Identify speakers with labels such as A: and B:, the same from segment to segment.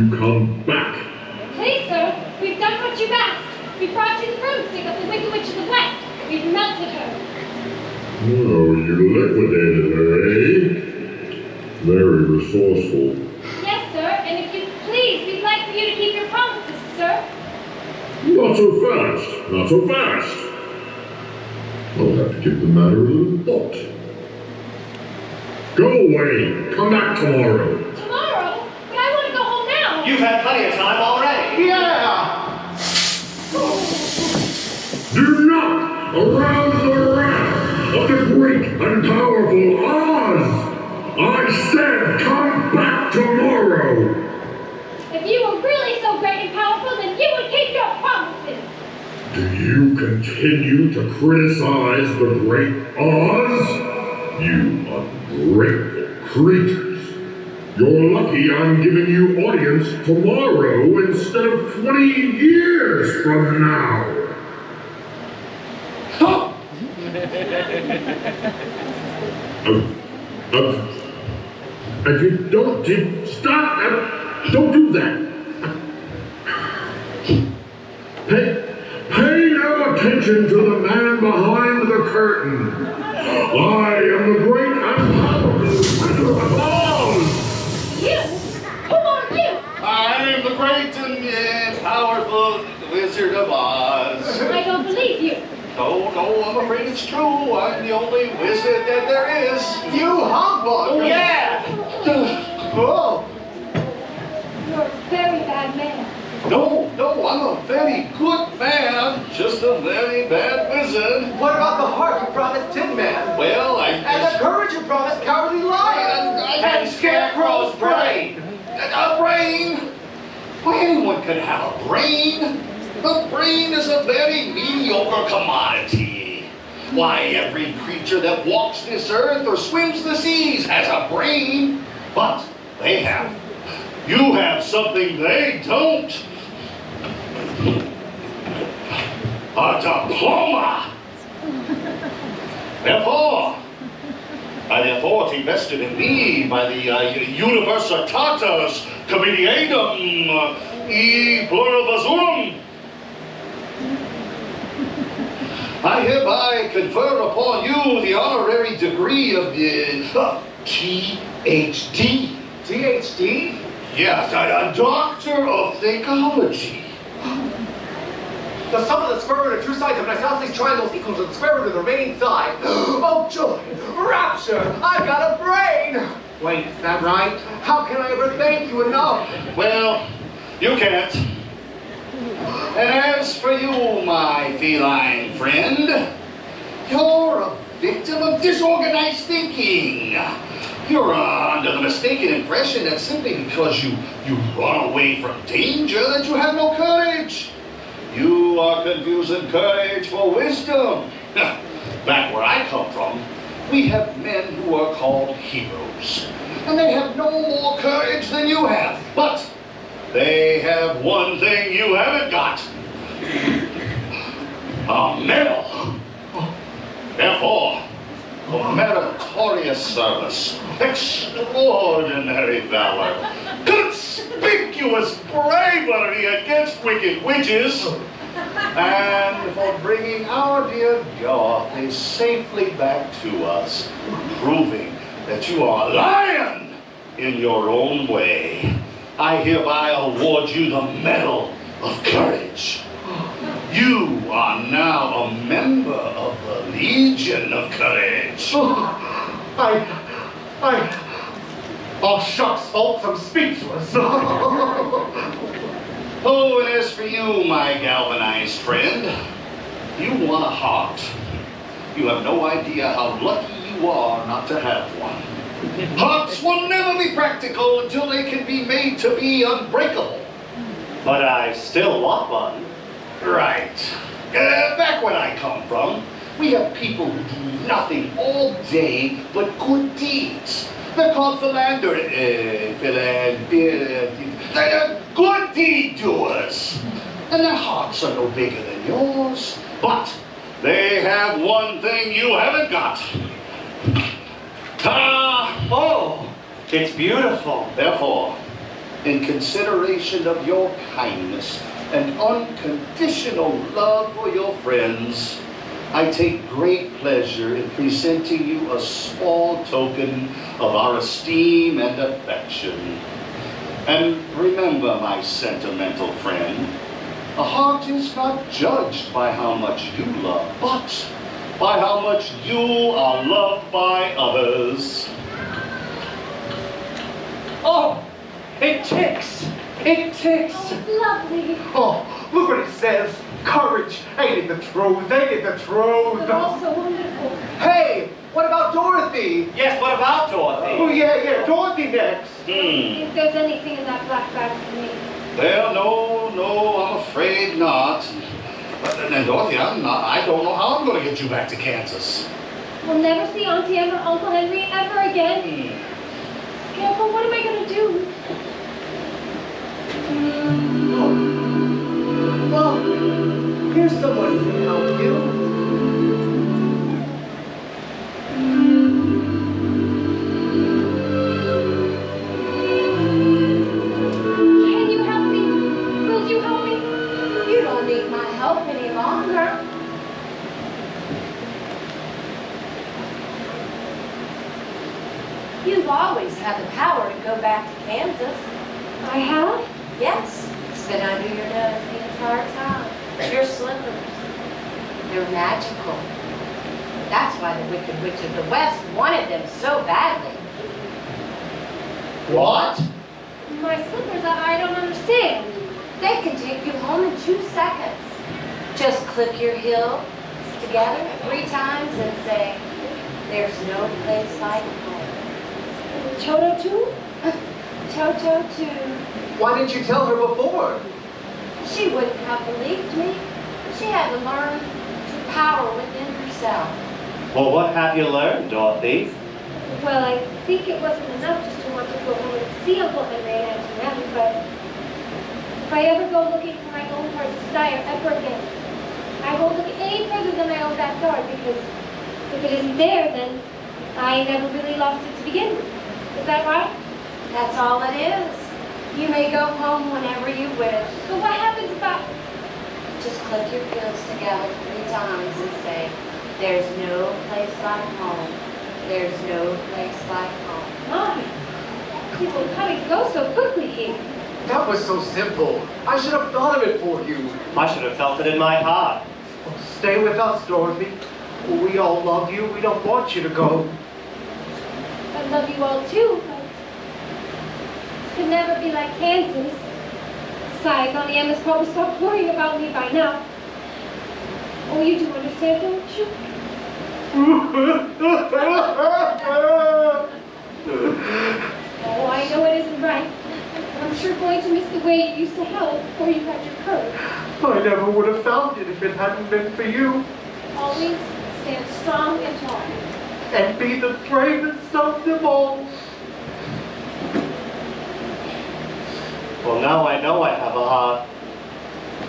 A: you come back.
B: Please, sir, we've done what you've asked. We brought you the broomstick of the Wicked Witch of the West. We've melted her.
A: Oh, you liquidated her, eh? Very resourceful.
B: Yes, sir, and if you please, we'd like for you to keep your promises, sir.
A: Not so fast. Not so fast. I'll have to give the matter a little thought. Go away. Come back tomorrow.
B: Tomorrow? But I want to go home now.
C: You've had plenty of time already.
D: Yeah!
A: Do not arouse the wrath of the great and powerful Oz. I said come back tomorrow.
B: If you were really so great and powerful, then you would keep your promises.
A: Do you continue to criticize the great Oz? You ungrateful creatures. You're lucky I'm giving you audience tomorrow instead of 20 years from now. If you don't stop, don't do that. Pay no attention to the man behind the curtain. I am the great and powerful Wizard of Oz.
B: You? Who are you?
C: I'm the great and powerful Wizard of Oz.
B: I don't believe you.
C: No, I'm afraid it's true. I'm the only wizard that there is.
D: You humbug!
C: Yeah!
D: Oh!
B: You're a very bad man.
C: No, I'm a very good man. Just a very bad wizard.
D: What about the heart you promised Tin Man?
C: Well,
D: And the courage you promised Cowardly Lion?
C: And Scarecrow's brain. A brain? Why, anyone could have a brain. The brain is a very mediocre commodity. Why, every creature that walks this earth or swims the seas has a brain. But you have something they don't. A diploma. Therefore, by the authority vested in me by the Universitatis Comitiatum e Pluribus, I hereby confer upon you the honorary degree of Ph.D.
D: THD?
C: Yes, a Doctor of Theology.
D: The sum of the square root of two sides of an isosceles triangle is equal to the square root of the remaining side. Oh, joy! Rapture! I've got a brain! Wait, is that right? How can I ever thank you enough?
C: Well, you can't. And as for you, my feline friend, you're a victim of disorganized thinking. You're under the mistaken impression that simply because you run away from danger that you have no courage. You are confusing courage for wisdom. Back where I come from, we have men who are called heroes. And they have no more courage than you have. But they have one thing you haven't got. A medal. Therefore, for meritorious service, extraordinary valor, conspicuous bravery against wicked witches, and for bringing our dear Dorothy safely back to us, proving that you are a lion in your own way, I hereby award you the Medal of Courage. You are now a member of the Legion of Courage.
D: Oh, shucks, folks, I'm speechless.
C: Oh, and as for you, my galvanized friend, you want a heart. You have no idea how lucky you are not to have one. Hearts will never be practical until they can be made to be unbreakable.
E: But I still want one.
C: Right. Back when I come from, we have people who do nothing all day but good deeds. They're called good deed doers. And their hearts are no bigger than yours. But they have one thing you haven't got.
E: Oh, it's beautiful.
C: Therefore, in consideration of your kindness and unconditional love for your friends, I take great pleasure in presenting you a small token of our esteem and affection. And remember, my sentimental friend, a heart is not judged by how much you love, but by how much you are loved by others.
D: Oh, it ticks. It ticks.
B: Oh, it's lovely.
D: Oh, look what it says. Courage. Ain't it the truth? Ain't it the truth?
B: But also wonderful.
D: Hey, what about Dorothy?
E: Yes, what about Dorothy?
D: Oh, yeah, Dorothy next.
B: If there's anything in that black bag for me.
C: Well, no, I'm afraid not. But then, Dorothy, I don't know how I'm going to get you back to Kansas.
B: We'll never see Auntie Em or Uncle Henry ever again. Scarecrow, what am I going to do?
D: Well, here's someone who can help you.
B: Can you help me? Will you help me?
F: You don't need my help any longer. You've always had the power to go back to Kansas.
B: I have?
F: Yes, it's been under your nose the entire time. Your slippers, they're magical. That's why the Wicked Witch of the West wanted them so badly.
C: What?
B: My slippers, I don't understand.
F: They can take you home in 2 seconds. Just click your heels together 3 times and say, "There's no place like home."
B: Toto too? Toto too.
D: Why didn't you tell her before?
F: She wouldn't have believed me. She had to learn to power within herself.
E: Well, what have you learned, Dorothy?
B: Well, I think it wasn't enough just to want to go home and see Uncle Henry and Auntie Em, but if I ever go looking for my own heart's desire ever again, I won't look any further than my own backyard, because if it isn't there, then I never really lost it to begin with. Is that right?
F: That's all it is. You may go home whenever you wish.
B: But what happens if I...
F: Just click your heels together 3 times and say, "There's no place like home. There's no place like home."
B: My, people come and go so quickly here.
D: That was so simple. I should have thought of it for you.
E: I should have felt it in my heart.
D: Stay with us, Dorothy. We all love you. We don't want you to go.
B: I love you all too, but it could never be like Kansas. Besides, Auntie Emma's probably stopped worrying about me by now. Oh, you do understand, don't you? Oh, I know it isn't right. I'm sure going to miss the way you used to help before you had your courage.
D: I never would have found it if it hadn't been for you.
B: Always stand strong and tall.
D: And be the bravest of them all.
E: Well, now I know I have a heart.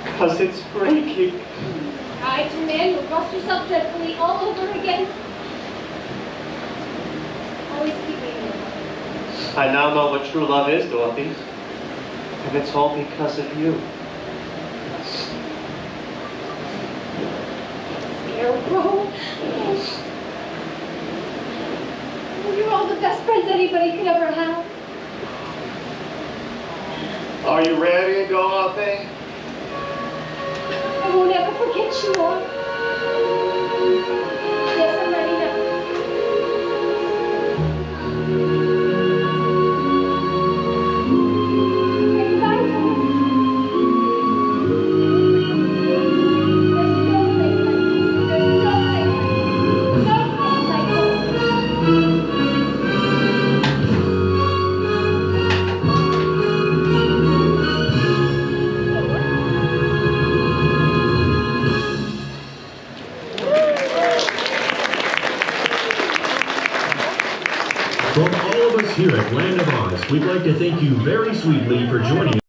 E: Because it's breaking.
B: Right, you man, you'll rust yourself dreadfully all over again. Always keep me in.
E: I now know what true love is, Dorothy. And it's all because of you.
B: Scarecrow. Oh, you're all the best friends anybody could ever have.
C: Are you ready, Dorothy?
B: I won't ever forget you all. Yes, I'm ready now. Say goodbye, Tom. There's no place like home.
G: From all of us here at Land of Oz, we'd like to thank you very sweetly for joining us.